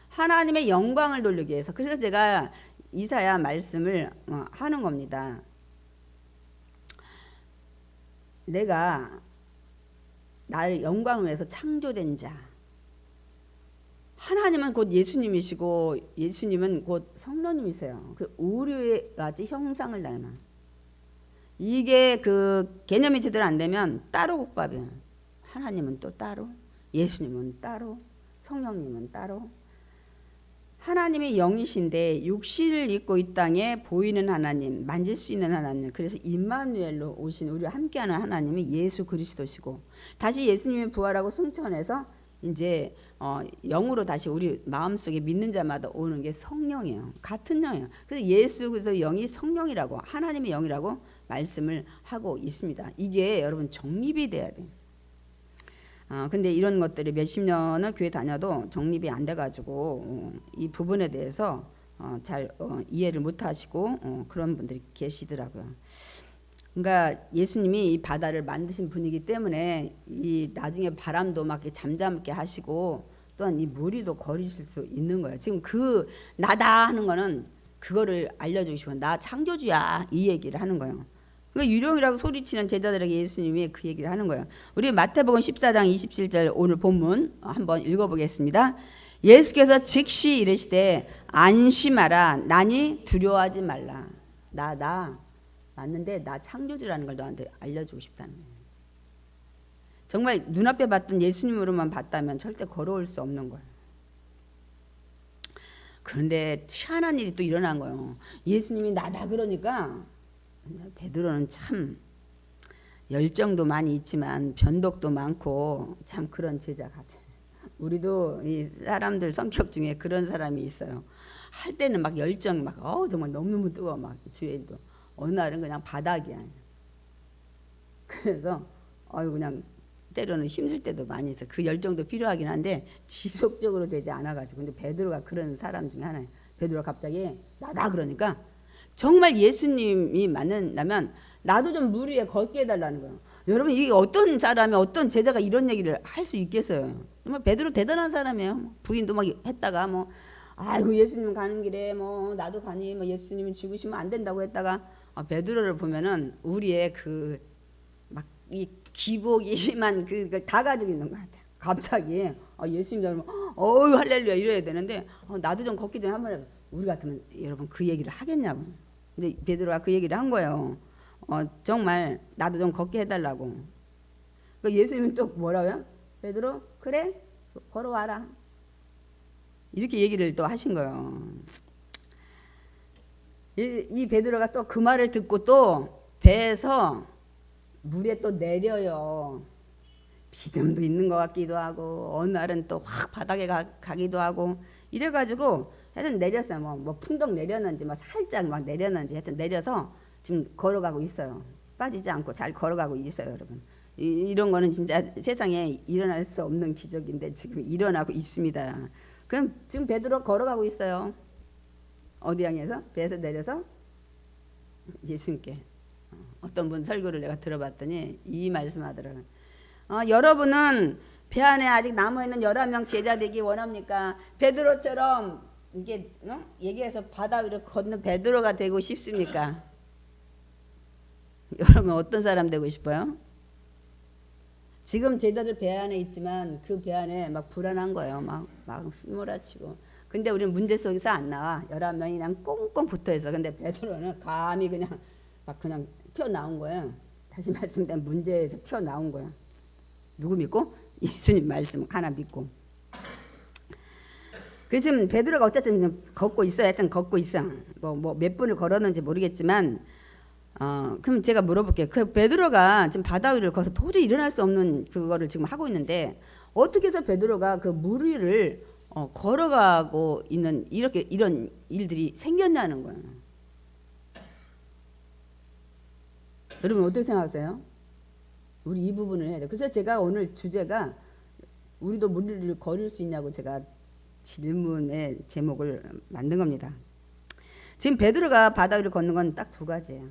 하나님의 영광을 돌리기 위해서. 그래서 제가 이사야 말씀을 하는 겁니다. 내가 나를 영광을 위해서 창조된 자. 하나님은 곧 예수님이시고 예수님은 곧 성령님이세요. 그 우리같이 형상을 닮아. 이게 그 개념이 제대로 안 되면 따로 국밥이에요. 하나님은 또 따로, 예수님은 따로, 성령님은 따로. 하나님이 영이신데 육신을 입고 이 땅에 보이는 하나님, 만질 수 있는 하나님. 그래서 임마누엘로 오신 우리와 함께하는 하나님이 예수 그리스도시고, 다시 예수님이 부활하고 승천해서 이제 영으로 다시 우리 마음속에 믿는 자마다 오는 게 성령이에요. 같은 영이에요. 그래서 예수 그리스도 영이 성령이라고, 하나님의 영이라고 말씀을 하고 있습니다. 이게 여러분 정립이 돼야 돼요. 근데 이런 것들이 몇십 년을 교회 다녀도 정립이 안 돼가지고 이 부분에 대해서 잘 이해를 못 하시고 그런 분들이 계시더라고요. 그러니까 예수님이 이 바다를 만드신 분이기 때문에 이 나중에 바람도 막 잠잠게 하시고 또한 이 무리도 거리실 수 있는 거예요. 지금 그 나다 하는 거는 그거를 알려주고 싶어요. 나 창조주야 이 얘기를 하는 거예요. 그러니까 유령이라고 소리치는 제자들에게 예수님이 그 얘기를 하는 거예요. 우리 마태복음 14장 27절 오늘 본문 한번 읽어보겠습니다. 예수께서 즉시 이르시되 안심하라 나니 두려워하지 말라. 나 맞는데 나 창조주라는 걸 너한테 알려주고 싶다는 거예요. 정말 눈앞에 봤던 예수님으로만 봤다면 절대 걸어올 수 없는 거예요. 그런데 희한한 일이 또 일어난 거예요. 예수님이 나다 그러니까 베드로는 참 열정도 많이 있지만 변덕도 많고 참 그런 제자 같아요. 우리도 이 사람들 성격 중에 그런 사람이 있어요. 할 때는 막 열정 막 정말 너무너무 뜨거워 막 주의 일도 어느 날은 그냥 바닥이야. 그래서 그냥 때로는 힘들 때도 많이 있어. 그 열정도 필요하긴 한데 지속적으로 되지 않아가지고. 근데 베드로가 그런 사람 중에 하나예요. 베드로가 갑자기 나다 그러니까 정말 예수님이 만나면 나도 좀 물 위에 걷게 해달라는 거예요. 여러분 이게 어떤 사람이 어떤 제자가 이런 얘기를 할 수 있겠어요. 정말 베드로 대단한 사람이에요. 부인도 막 했다가 아이고 예수님 가는 길에 나도 가니 예수님이 죽으시면 안 된다고 했다가 베드로를 보면은 우리의 그 막 이 기복이 심한 그걸 다 가지고 있는 것 같아요. 갑자기 예수님 닮으면 할렐루야 이래야 되는데 나도 좀 걷기 전에 한번 우리 같으면 여러분 그 얘기를 하겠냐고. 근데 베드로가 그 얘기를 한 거예요. 정말 나도 좀 걷게 해달라고. 예수님은 또 뭐라고요? 베드로 그래 걸어와라. 이렇게 얘기를 또 하신 거예요. 이 베드로가 또 그 말을 듣고 또 배에서 물에 또 내려요. 믿음도 있는 것 같기도 하고 어느 날은 또 확 바닥에 가기도 하고 이래가지고 하여튼 내렸어요. 뭐 풍덩 내렸는지 살짝 막 내렸는지 하여튼 내려서 지금 걸어가고 있어요. 빠지지 않고 잘 걸어가고 있어요, 여러분. 이런 거는 진짜 세상에 일어날 수 없는 기적인데 지금 일어나고 있습니다. 그럼 지금 베드로 걸어가고 있어요. 어디 향해서? 배에서 내려서 예수님께. 어떤 분 설교를 내가 들어봤더니 이 말씀하더라고요. 여러분은 배 안에 아직 남아있는 11명 제자 되기 원합니까? 베드로처럼 이게 얘기해서 바다 위를 걷는 베드로가 되고 싶습니까? 여러분 어떤 사람 되고 싶어요? 지금 제자들 배 안에 있지만 그 배 안에 막 불안한 거예요. 막 휘몰아치고. 근데 우리는 문제 속에서 안 나와. 11명이 그냥 꽁꽁 붙어있어. 근데 베드로는 감히 그냥 튀어나온 거예요. 다시 말씀드리면 문제에서 튀어나온 거예요. 누구 믿고? 예수님 말씀 하나 믿고. 그래서 지금 베드로가 어쨌든 좀 걷고 있어요. 하여튼 걷고 있어. 몇 분을 걸었는지 모르겠지만 그럼 제가 물어볼게요. 그 베드로가 지금 바다 위를 걸어서 도저히 일어날 수 없는 그거를 지금 하고 있는데 어떻게 해서 베드로가 그 물 위를 걸어가고 있는 이런 일들이 생겼냐는 거예요. 여러분 어떻게 생각하세요? 우리 이 부분을 해야 돼요. 그래서 제가 오늘 주제가 우리도 물 위를 걸을 수 있냐고 제가 질문의 제목을 만든 겁니다. 지금 베드로가 바다 위를 걷는 건 딱 두 가지예요.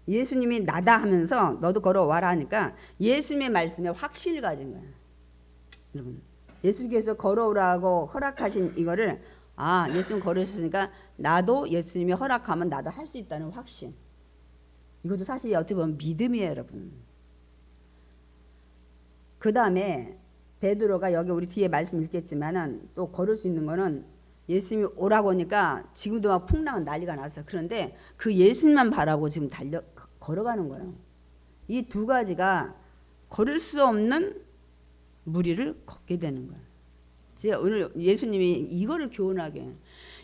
예수님이 나다 하면서 너도 걸어와라 하니까 예수님의 말씀에 확신을 가진 거야. 여러분, 예수께서 걸어오라고 허락하신 이거를 예수님 걸으셨으니까 나도 예수님이 허락하면 나도 할 수 있다는 확신. 이것도 사실 어떻게 보면 믿음이에요, 여러분. 그 다음에 베드로가 여기 우리 뒤에 말씀 읽겠지만은 또 걸을 수 있는 거는 예수님이 오라고 하니까 지금도 막 풍랑은 난리가 났어요. 그런데 그 예수님만 바라보고 지금 걸어가는 거예요. 이 두 가지가 걸을 수 없는 무리를 걷게 되는 거예요. 제가 오늘 예수님이 이거를 교훈하게,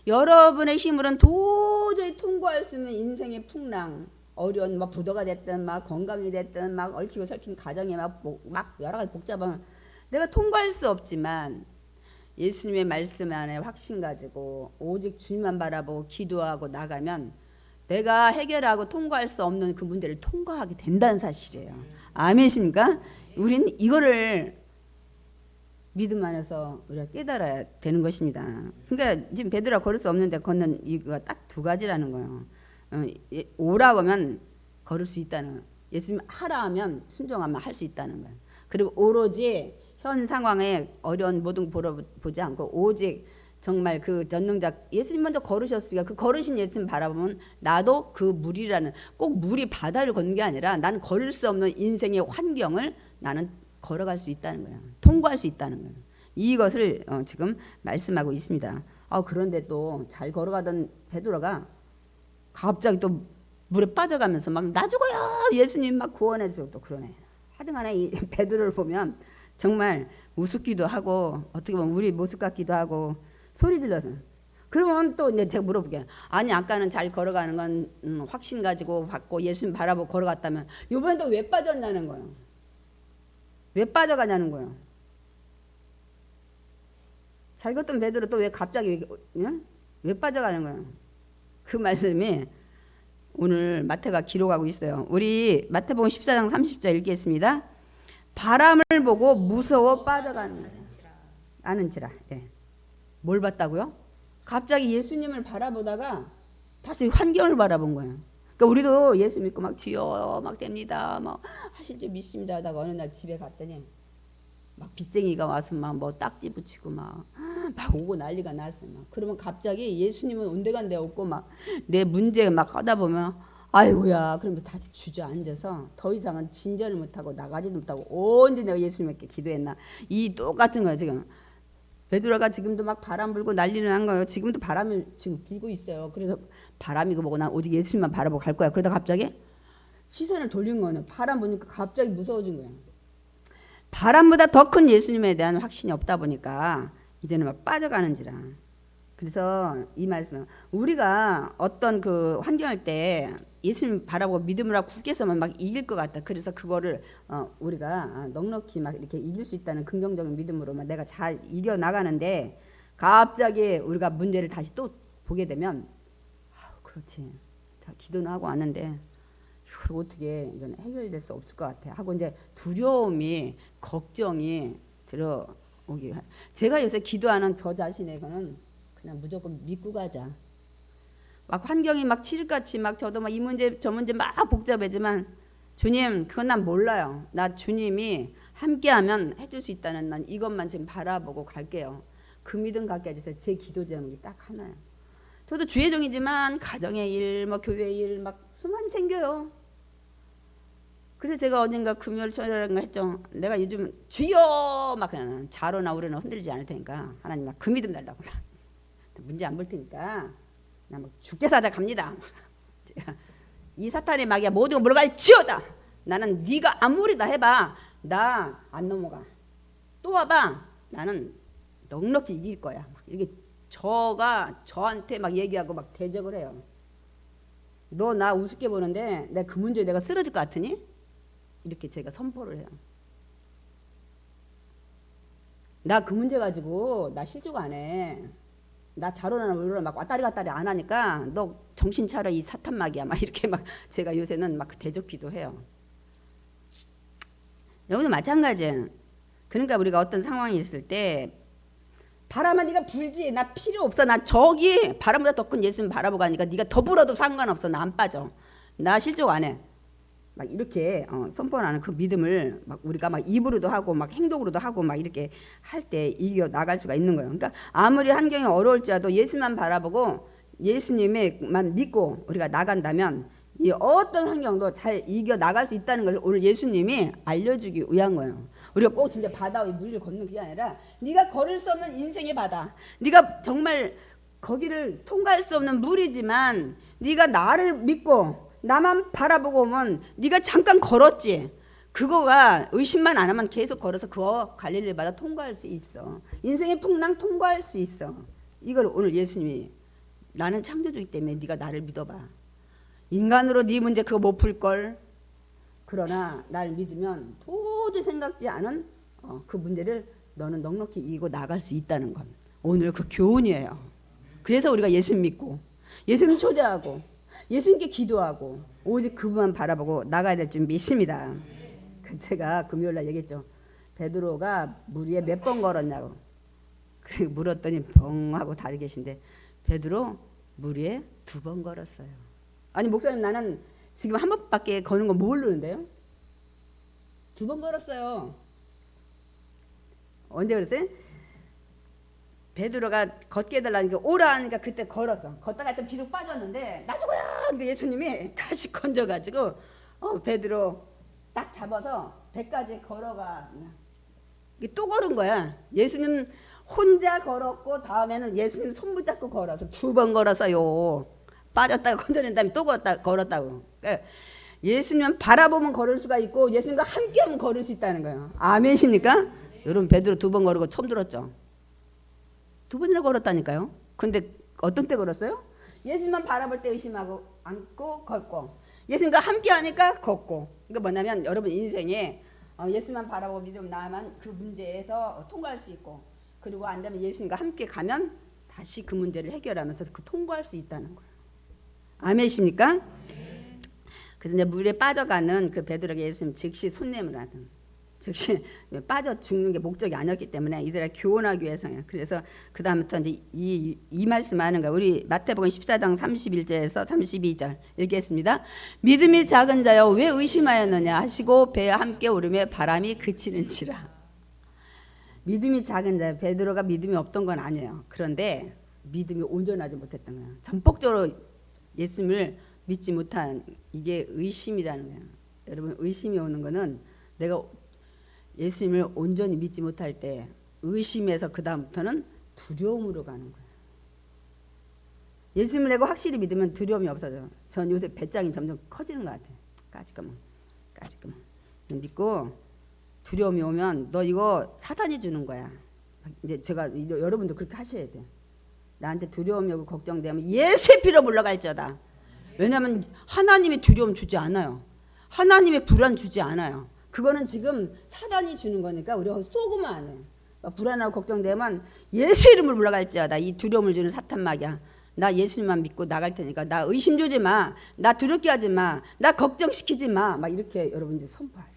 여러분의 힘으로는 도저히 통과할 수 없는 인생의 풍랑, 어려운 막 부도가 됐든 막 건강이 됐든 막 얽히고 설킨 가정에 막 여러 가지 복잡한, 내가 통과할 수 없지만 예수님의 말씀 안에 확신 가지고 오직 주님만 바라보고 기도하고 나가면 내가 해결하고 통과할 수 없는 그 문제를 통과하게 된다는 사실이에요. 아멘이십니까? 우리는 이거를 믿음 안에서 우리가 깨달아야 되는 것입니다. 그러니까 지금 베드로가 걸을 수 없는데 걷는 이유가 딱 두 가지라는 거예요. 오라고 하면 걸을 수 있다는 거예요. 예수님 하라 하면 순종하면 할 수 있다는 거예요. 그리고 오로지 현 상황에 어려운 모든 보지 않고 오직 정말 그 전능자 예수님 먼저 걸으셨으니까 그 걸으신 예수님 바라보면 나도 그 물이라는, 꼭 물이 바다를 걷는 게 아니라 나는 걸을 수 없는 인생의 환경을 나는 걸어갈 수 있다는 거예요. 통과할 수 있다는 거예요. 이것을 지금 말씀하고 있습니다. 그런데 또 잘 걸어가던 베드로가 갑자기 또 물에 빠져가면서 막 나 죽어요 예수님 막 구원해 주고 또 그러네. 하여튼간에 이 베드로를 보면 정말 우습기도 하고 어떻게 보면 우리 모습 같기도 하고 소리 질러서. 그러면 또 이제 제가 물어볼게요. 아니 아까는 잘 걸어가는 건 확신 가지고 받고 예수님 바라보고 걸어갔다면 이번엔 또 왜 빠졌냐는 거예요. 왜 빠져가냐는 거예요. 잘 걷던 베드로 또 왜 갑자기 왜 빠져가는 거예요. 그 말씀이 오늘 마태가 기록하고 있어요. 우리 마태복음 14장 30절 읽겠습니다. 바람을 보고 무서워 빠져가는 아는지라. 예. 뭘 봤다고요? 갑자기 예수님을 바라보다가 다시 환경을 바라본 거예요. 그러니까 우리도 예수 믿고 막 주여 막 됩니다. 막 하실 줄 믿습니다 하다가 어느 날 집에 갔더니 막 빚쟁이가 와서 막 뭐 딱지 붙이고 막 오고 난리가 났어요. 막. 그러면 갑자기 예수님은 온데간데 없고 막 내 문제 막 하다 보면 아이고야 그러면서 다시 주저앉아서 더 이상은 진전을 못하고 나가지도 못하고 언제 내가 예수님께 기도했나. 이 똑같은 거예요. 지금 베드로가 지금도 막 바람 불고 난리는 한 거예요. 지금도 바람을 지금 불고 있어요. 그래서 바람이고 뭐고 난 오직 예수님만 바라보고 갈 거야. 그러다 갑자기 시선을 돌린 거는 바람 보니까 갑자기 무서워진 거예요. 바람보다 더 큰 예수님에 대한 확신이 없다 보니까 이제는 막 빠져가는지라. 그래서 이 말씀은 우리가 어떤 그 환경일 때 예수님 바라보고 믿음으로 굳게 서면 막 이길 것 같다. 그래서 그거를 우리가 넉넉히 막 이렇게 이길 수 있다는 긍정적인 믿음으로만 내가 잘 이겨 나가는데 갑자기 우리가 문제를 다시 또 보게 되면 그렇지. 다 기도는 하고 왔는데 이걸 어떻게 이건 해결될 수 없을 것 같아. 하고 이제 두려움이 걱정이 들어오기. 제가 요새 기도하는 저 자신에게는 그냥 무조건 믿고 가자. 막 환경이 막 칠흑같이 막 저도 막 이 문제 저 문제 막 복잡하지만 주님 그건 난 몰라요. 나 주님이 함께하면 해줄 수 있다는 난 이것만 지금 바라보고 갈게요. 그 믿음 갖게 해주세요. 제 기도 제목이 딱 하나예요. 저도 주의 종이지만 가정의 일, 뭐 교회 일 막 수많이 생겨요. 그래서 제가 어딘가 금요일 초일인가 했죠. 내가 요즘 주여 막 그냥 자로나 우려나 흔들리지 않을 테니까 하나님 막 그 믿음 달라고 막 문제 안 볼 테니까 나 막 죽게 사자 갑니다. 이 사탄의 마귀야 모든 걸 물어갈 지어다. 나는 네가 아무리 다 해봐 나 안 넘어가. 또 와봐 나는 넉넉히 이길 거야. 막 이렇게 저한테 막 얘기하고 막 대적을 해요. 너 나 우습게 보는데 내가 그 문제에 내가 쓰러질 것 같으니? 이렇게 제가 선포를 해요. 나 그 문제 가지고 나 실족 안 해. 나 자로나 우로나 막 왔다리 갔다리 안 하니까 너 정신 차려 이 사탄 마귀야. 막 이렇게 막 제가 요새는 막 대적 기도해요. 여기도 마찬가지예요. 그러니까 우리가 어떤 상황이 있을 때 바람아 네가 불지 나 필요 없어. 나 저기 바람보다 더 큰 예수님 바라보고 가니까 네가 더 불어도 상관없어. 나 안 빠져. 나 실족 안 해. 막 이렇게 선포하는 그 믿음을 막 우리가 막 입으로도 하고 막 행동으로도 하고 막 이렇게 할 때 이겨 나갈 수가 있는 거예요. 그러니까 아무리 환경이 어려울지라도 예수만 바라보고 예수님만 믿고 우리가 나간다면 이 어떤 환경도 잘 이겨 나갈 수 있다는 걸 오늘 예수님이 알려주기 위한 거예요. 우리가 꼭 진짜 바다 위에 물을 걷는 게 아니라 네가 걸을 수 없는 인생의 바다, 네가 정말 거기를 통과할 수 없는 물이지만 네가 나를 믿고 나만 바라보고 오면 네가 잠깐 걸었지. 그거가 의심만 안 하면 계속 걸어서 그거 갈릴리 바다 통과할 수 있어. 인생의 풍랑 통과할 수 있어. 이걸 오늘 예수님이 나는 창조주이기 때문에 네가 나를 믿어봐. 인간으로 네 문제 그거 못 풀걸. 그러나 날 믿으면 도저히 생각지 않은 그 문제를 너는 넉넉히 이기고 나갈 수 있다는 건 오늘 그 교훈이에요. 그래서 우리가 예수님 믿고 예수님 초대하고 예수님께 기도하고 오직 그분만 바라보고 나가야 될 줄 믿습니다. 제가 금요일날 얘기했죠. 베드로가 물 위에 몇 번 걸었냐고. 그리고 물었더니 벙 하고 다 계신데 베드로 물 위에 2번 걸었어요. 아니 목사님 나는 지금 한 번밖에 거는 거 모르는데요. 2번 걸었어요. 언제 그랬어요? 베드로가 걷게 해달라니까 오라 하니까 그때 걸었어. 걷다가 하여튼 비로 빠졌는데 나 죽어요. 근데 예수님이 다시 건져가지고 베드로 딱 잡아서 배까지 걸어가. 이게 또 걸은 거야. 예수님 혼자 걸었고 다음에는 예수님 손 붙잡고 걸어서 2번 걸었어요. 빠졌다가 건져낸 다음에 또 걸었다고. 그러니까 예수님 바라보면 걸을 수가 있고 예수님과 함께하면 걸을 수 있다는 거예요. 아멘이십니까? 여러분 베드로 2번 걸은 거 처음 들었죠? 2번이나 걸었다니까요. 근데 어떤 때 걸었어요? 예수님만 바라볼 때 의심하고 앉고 걷고 예수님과 함께하니까 걷고. 그러니까 뭐냐면 여러분 인생에 예수님만 바라보고 믿으면 나만 그 문제에서 통과할 수 있고 그리고 안 되면 예수님과 함께 가면 다시 그 문제를 해결하면서 그 통과할 수 있다는 거예요. 아멘이십니까? 그래서 이제 물에 빠져가는 그 베드로에게 예수님 즉시 손냄을 하던 즉시 빠져 죽는 게 목적이 아니었기 때문에 이들을 교훈하기 위해서요. 그래서 그 다음부터 이제 이 말씀하는 거예요. 우리 마태복음 14장 31절에서 32절 읽겠습니다. 믿음이 작은 자여 왜 의심하였느냐 하시고 배에 함께 오르며 바람이 그치는지라. 믿음이 작은 자여. 베드로가 믿음이 없던 건 아니에요. 그런데 믿음이 온전하지 못했던 거예요. 전폭적으로 예수님을 믿지 못한 이게 의심이라는 거예요. 여러분 의심이 오는 거는 내가 예수님을 온전히 믿지 못할 때 의심에서 그 다음부터는 두려움으로 가는 거예요. 예수님을 내가 확실히 믿으면 두려움이 없어져요. 전 요새 배짱이 점점 커지는 것 같아요. 까짓거만 믿고 두려움이 오면 너 이거 사탄이 주는 거야. 이제 제가 여러분도 그렇게 하셔야 돼. 나한테 두려움이 오고 걱정되면 예수의 피로 물러갈지어다. 왜냐하면 하나님의 두려움 주지 않아요. 하나님의 불안 주지 않아요. 그거는 지금 사단이 주는 거니까 우리가 속으면 안 해요. 불안하고 걱정되면 예수 이름을 물러갈지어다. 이 두려움을 주는 사탄 마귀야. 나 예수님만 믿고 나갈 테니까 나 의심 주지 마. 나 두렵게 하지 마. 나 걱정시키지 마. 막 이렇게 여러분들 선포하세요.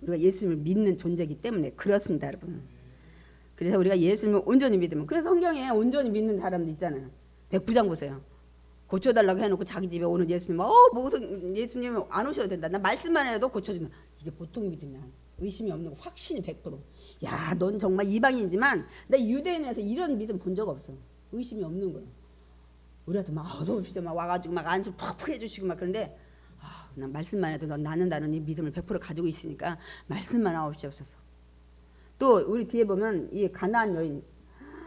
우리가 예수님을 믿는 존재이기 때문에 그렇습니다, 여러분. 그래서 우리가 예수님을 온전히 믿으면 그래서 성경에 온전히 믿는 사람도 있잖아요. 백부장 보세요. 고쳐달라고 해놓고 자기 집에 오는 예수님 무슨 예수님 안 오셔도 된다. 나 말씀만 해도 고쳐준다. 이게 보통 믿으면 의심이 없는 거 확신이 100%. 야, 넌 정말 이방인이지만 나 유대인에서 이런 믿음 본 적 없어. 의심이 없는 거야. 우리한테 막 어서 오십시오 막 와가지고 막 안수 푹푹 해주시고 막 그런데 난 말씀만 해도 넌 나는 이 믿음을 100% 가지고 있으니까 말씀만 하옵시옵소서. 또 우리 뒤에 보면 이 가나안 여인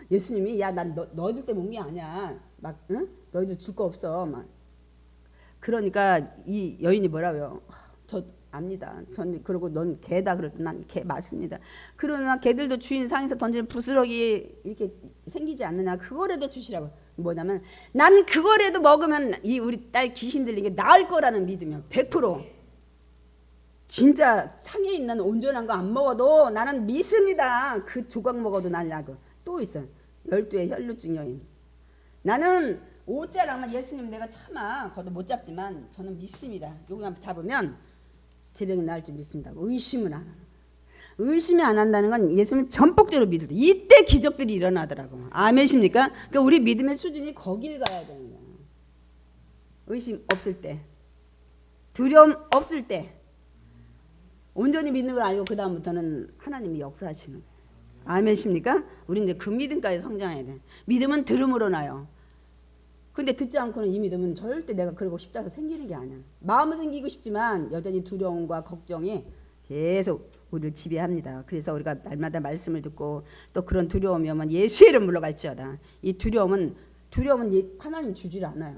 예수님이 야 난 너희들 때문에 온 게 아니야. 막 응? 너희들 줄 거 없어. 막 그러니까 이 여인이 뭐라고요? 저 압니다. 전 그러고 넌 개다 그랬더니 난 개 맞습니다. 그러나 개들도 주인 상에서 던지는 부스러기 이렇게 생기지 않느냐 그거라도 주시라고. 뭐냐면 난 그거라도 먹으면 이 우리 딸 귀신 들린 게 나을 거라는 믿음이요. 100%. 진짜 상에 있는 온전한 거 안 먹어도 나는 믿습니다. 그 조각 먹어도 날라고. 또 있어요. 12의 혈루증 여인. 나는 옷자락만 예수님 내가 참아 거도 못 잡지만 저는 믿습니다. 요거만 잡으면 제 병이 나을 줄 믿습니다. 의심은 안 하는 거예요. 의심이 안 한다는 건 예수님 전폭적으로 믿을 때 이때 기적들이 일어나더라고. 아멘입니까? 그러니까 우리 믿음의 수준이 거길 가야 되는 거예요. 의심 없을 때. 두려움 없을 때 온전히 믿는 걸 알고 그 다음부터는 하나님이 역사하시는 거예요. 아멘입니까? 우리 이제 그 믿음까지 성장해야 돼. 믿음은 들음으로 나요. 근데 듣지 않고는 이 믿음은 절대 내가 그러고 싶다 해서 생기는 게 아니야. 마음은 생기고 싶지만 여전히 두려움과 걱정이 계속 우리를 지배합니다. 그래서 우리가 날마다 말씀을 듣고 또 그런 두려움이 오면 예수의 이름 물러갈지어다. 이 두려움은 하나님 주질 않아요.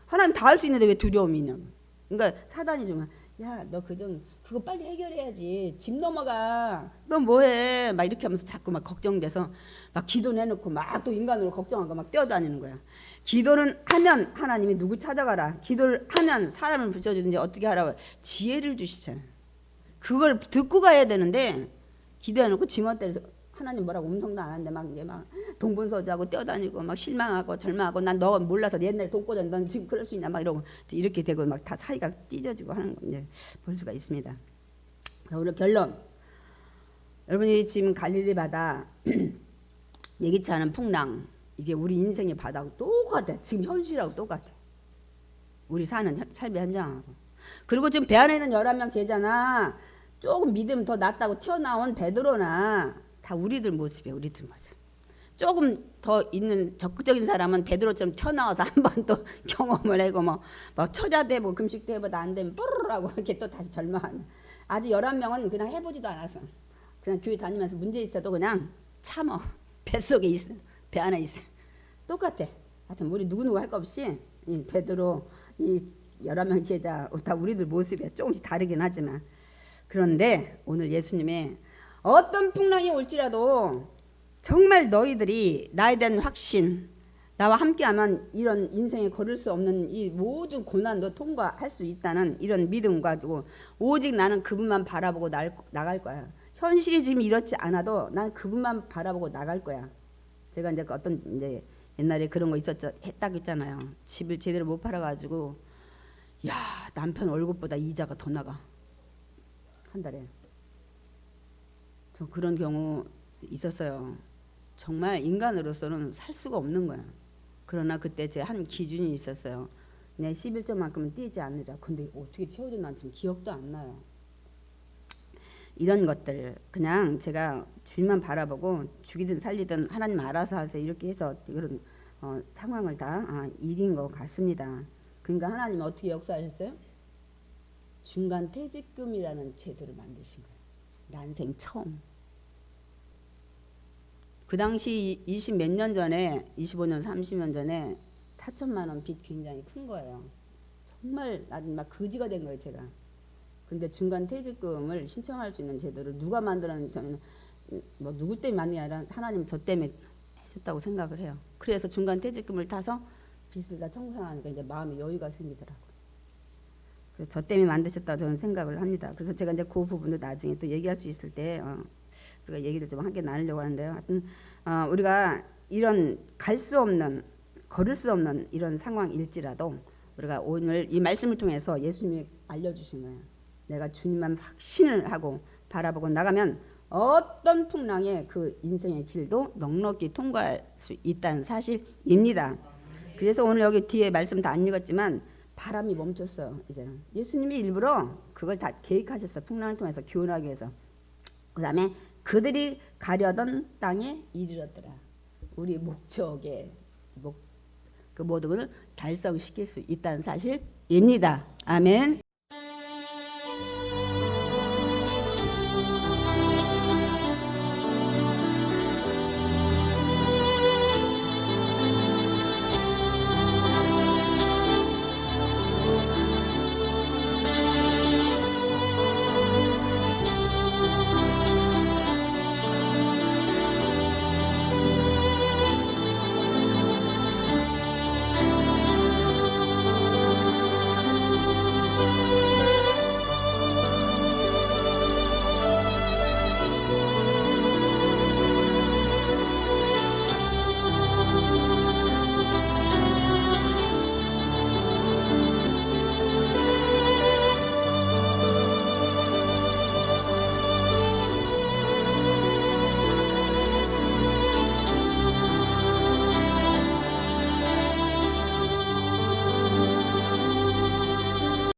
하나님 다 할 수 있는데 왜 두려움이 있냐고. 그러니까 사단이 좀 야, 너 그거 빨리 해결해야지. 집 넘어가. 너 뭐해? 막 이렇게 하면서 자꾸 막 걱정돼서 막 기도 내놓고 막 또 인간으로 걱정하고 막 뛰어다니는 거야. 기도는 하면 하나님이 누구 찾아가라. 기도를 하면 사람을 붙여주든지 어떻게 하라고 지혜를 주시잖아. 그걸 듣고 가야 되는데 기도해놓고 지멋대로 하나님 뭐라고 음성도 안 하는데 막 이제 막 동분서주하고 뛰어다니고 막 실망하고 절망하고 난 너 몰라서 옛날에 돈 꽂았는데 넌 지금 그럴 수 있냐 막 이러고 이렇게 되고 막 다 사이가 찢어지고 하는 거 이제 볼 수가 있습니다. 오늘 결론. 여러분이 지금 갈릴리 바다 예기치 않은 풍랑 이게 우리 인생의 바다하고 똑같아. 지금 현실하고 똑같아. 우리 사는 삶의 현장하고. 그리고 지금 배 안에 있는 11명 제자나 조금 믿음 더 낫다고 튀어나온 베드로나 다 우리들 모습이에요. 우리들 모습. 조금 더 있는 적극적인 사람은 베드로처럼 튀어나와서 한 번 또 경험을 하고 뭐 철야도 해보고 금식도 해보다 안 되면 뽀르르하고 이렇게 또 다시 절망하는. 아직 11명은 그냥 해보지도 않았어. 그냥 교회 다니면서 문제 있어도 그냥 참어. 뱃속에 있어. 배 안에 있어. 똑같아. 하여튼 우리 누구누구 할 거 없이 이 베드로 이 11명 제자 다 우리들 모습이 조금씩 다르긴 하지만 그런데 오늘 예수님의 어떤 풍랑이 올지라도 정말 너희들이 나에 대한 확신 나와 함께하면 이런 인생에 걸을 수 없는 이 모든 고난도 통과할 수 있다는 이런 믿음 가지고 오직 나는 그분만 바라보고 나갈 거야. 현실이 지금 이렇지 않아도 난 그분만 바라보고 나갈 거야. 제가 이제 어떤 이제 옛날에 그런 거 했다고 했잖아요. 집을 제대로 못 팔아가지고 야 남편 월급보다 이자가 더 나가 한 달에. 저 그런 경우 있었어요. 정말 인간으로서는 살 수가 없는 거야. 그러나 그때 제 한 기준이 있었어요. 내 11조만큼은 띄지 않으라. 근데 어떻게 채워줬나 지금 기억도 안 나요. 이런 것들 그냥 제가 주님만 바라보고 죽이든 살리든 하나님 알아서 하세요. 이렇게 해서 그런 상황을 다 이긴 것 같습니다. 그러니까 하나님은 어떻게 역사하셨어요? 중간 퇴직금이라는 제도를 만드신 거예요. 난생 처음. 그 당시 20 몇 년 전에 25년 30년 전에 4천만 원 빚 굉장히 큰 거예요. 정말 나는 막 거지가 된 거예요 제가. 근데 중간 퇴직금을 신청할 수 있는 제도를 누가 만들었는지 저는 뭐 누구 때문에 만든 게 아니라 하나님 저 때문에 하셨다고 생각을 해요. 그래서 중간 퇴직금을 타서 빚을 다 청산하니까 이제 마음에 여유가 생기더라고요. 그래서 저 때문에 만드셨다고 저는 생각을 합니다. 그래서 제가 이제 그 부분도 나중에 또 얘기할 수 있을 때 우리가 얘기를 좀 함께 나누려고 하는데요. 하여튼 우리가 이런 갈 수 없는 걸을 수 없는 이런 상황일지라도 우리가 오늘 이 말씀을 통해서 예수님이 알려주신 거예요. 내가 주님만 확신을 하고 바라보고 나가면 어떤 풍랑의 그 인생의 길도 넉넉히 통과할 수 있다는 사실입니다. 그래서 오늘 여기 뒤에 말씀 다 안 읽었지만 바람이 멈췄어요. 이제는 예수님이 일부러 그걸 다 계획하셨어요. 풍랑을 통해서 교훈하기 위해서. 그 다음에 그들이 가려던 땅에 이르렀더라. 우리 목적에 그 모든 것을 달성시킬 수 있다는 사실입니다. 아멘.